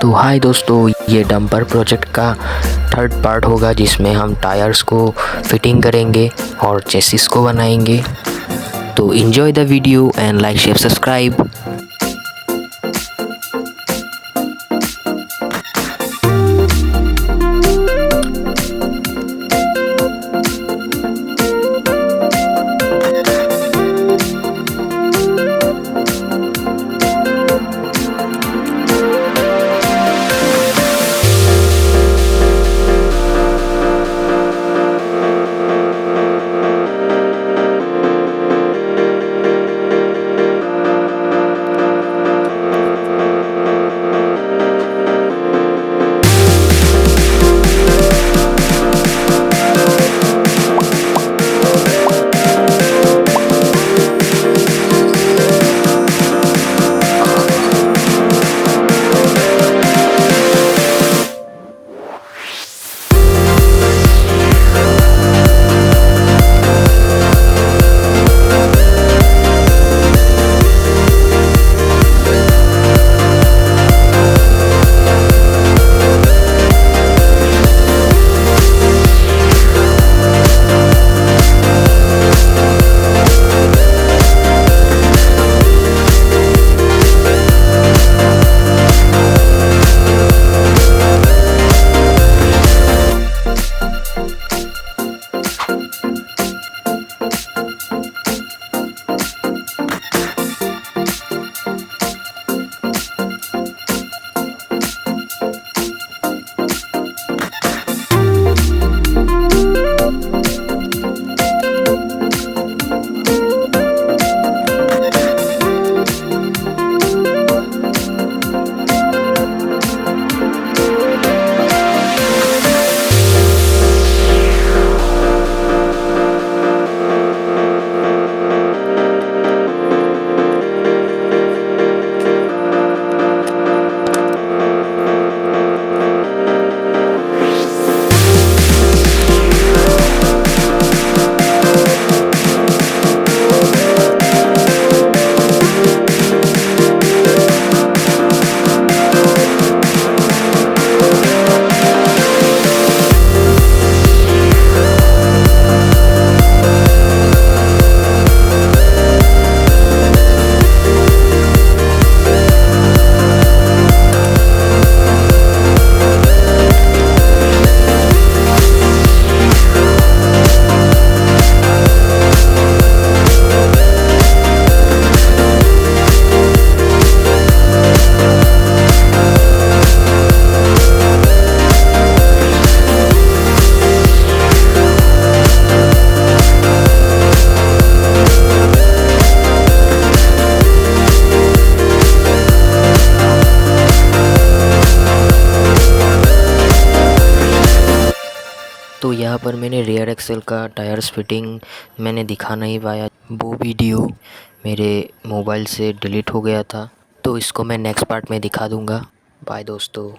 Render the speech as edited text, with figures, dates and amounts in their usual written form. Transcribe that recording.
तो हाय दोस्तों, ये डंपर प्रोजेक्ट का थर्ड पार्ट होगा जिसमें हम टायर्स को फिटिंग करेंगे और चेसिस को बनाएंगे। तो enjoy the video and like share subscribe. तो यहाँ पर मैंने रियर एक्सेल का टायर्स फिटिंग मैंने दिखा नहीं पाया, वो वीडियो मेरे मोबाइल से डिलीट हो गया था। तो इसको मैं नेक्स्ट पार्ट में दिखा दूँगा। बाय दोस्तों।